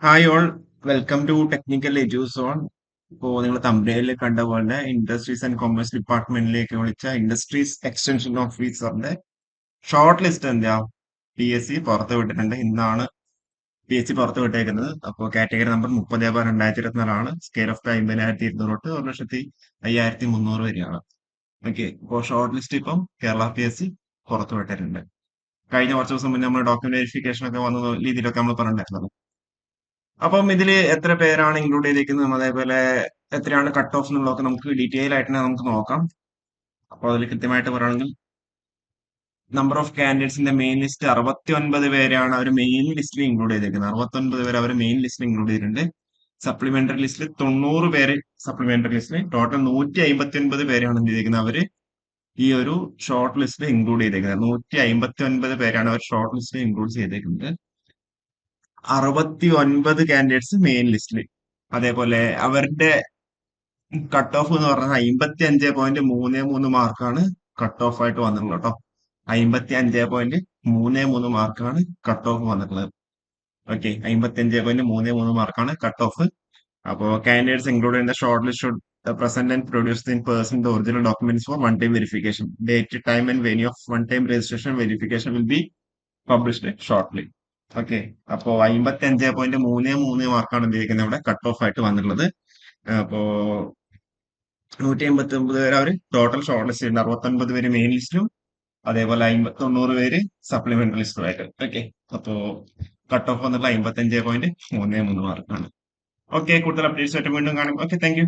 Hi all, welcome to technical Eduzone. ഇപ്പോൾ നിങ്ങൾ തമ്പനയിൽ കണ്ട പോലെ ഇൻഡസ്ട്രീസ് ആൻഡ് കൊമേഴ്സ് ഡിപ്പാർട്ട്മെന്റിലേക്ക് വിളിച്ച ഇൻഡസ്ട്രീസ് എക്സ്റ്റൻഷൻ ഓഫീസറിന്റെ ഷോർട്ട് ലിസ്റ്റ് എന്താ PSC പുറത്ത് വിട്ടിട്ടുണ്ട്. ഇന്നാണ് PSC പുറത്ത് വിട്ടേക്കുന്നത്. അപ്പോൾ കാറ്റഗറി നമ്പർ 30/2024 സ്കെയിൽ ഓഫ് 50,200 തൊട്ട് 1,05,300 വരെയാണ്. ഓക്കെ, ഇപ്പോൾ ഷോർട്ട് ലിസ്റ്റ് ഇപ്പം കേരള PSC പുറത്ത് വിട്ടിട്ടുണ്ട്. കഴിഞ്ഞ കുറച്ച് ദിവസം മുന്നേ നമ്മൾ ഡോക്യുമെന്റ് വെരിഫിക്കേഷൻ ഒക്കെ വന്ന രീതിയിലൊക്കെ നമ്മൾ പറഞ്ഞിട്ടുണ്ടായിരുന്നത്. അപ്പം ഇതില് എത്ര പേരാണ് ഇൻക്ലൂഡ് ചെയ്തിരിക്കുന്നത്, അതേപോലെ എത്രയാണ് കട്ട് ഓഫ് എന്നുള്ളതൊക്കെ നമുക്ക് ഡീറ്റെയിൽ ആയിട്ട് തന്നെ നമുക്ക് നോക്കാം. അപ്പോൾ അതിൽ കൃത്യമായിട്ട് പറയുകയാണെങ്കിൽ നമ്പർ ഓഫ് കാൻഡിഡേറ്റ്സിന്റെ മെയിൻ ലിസ്റ്റ് 69 പേരാണ് അവർ മെയിൻ ലിസ്റ്റിൽ ഇൻക്ലൂഡ് ചെയ്തിരിക്കുന്നത്. 69 പേര് അവർ മെയിൻ ലിസ്റ്റിൽ ഇൻക്ലൂഡ് ചെയ്തിട്ടുണ്ട്. സപ്ലിമെന്ററി ലിസ്റ്റിൽ 90 പേര്, സപ്ലിമെന്ററി ലിസ്റ്റിൽ ടോട്ടൽ 159 പേരാണ് എന്ത് ചെയ്തിരിക്കുന്നത് അവര് ഈ ഒരു ഷോർട്ട് ലിസ്റ്റിൽ ഇൻക്ലൂഡ് ചെയ്തിരിക്കുന്നത്. 159 പേരാണ് അവർ ഷോർട്ട് ലിസ്റ്റിൽ ഇൻക്ലൂഡ് ചെയ്തിരിക്കുന്നത്. 69 കാൻഡിഡേറ്റ്സ് മെയിൻ ലിസ്റ്റിൽ. അതേപോലെ അവരുടെ കട്ട് ഓഫ് എന്ന് പറഞ്ഞാൽ 55.33 മാർക്കാണ് കട്ട് ഓഫ് ആയിട്ട് വന്നിട്ടുള്ളത് കേട്ടോ. 55.33 മാർക്കാണ് കട്ട് ഓഫ് വന്നിട്ടുള്ളത്. ഓക്കെ, 55.33 മാർക്കാണ് കട്ട് ഓഫ്. അപ്പോൾ candidates include in the short list should present and produce in person the original documents for one time verification. Date, time and venue of one time registration verification will be published shortly. Okay, അപ്പോ 55.33 മാർക്കാണ് ഉപയോഗിക്കുന്നത് ഇവിടെ cut off ആയിട്ട് വന്നിട്ടുള്ളത്. അപ്പോ 189 പേര് അവർ total short list ഉണ്ട്. 69 പേര് മെയിൻ ലിസ്റ്റിലും അതേപോലെ 90 പേര് സപ്ലിമെന്ററി ലിസ്റ്റുമായിട്ട്. ഓക്കെ, അപ്പോ കട്ട് ഓഫ് വന്നിട്ടുള്ള 55.33 മാർക്കാണ്. ഓക്കെ, കൂടുതൽ അപ്ഡേറ്റ്സ് ആയിട്ട് വീണ്ടും കാണും. Okay, thank you.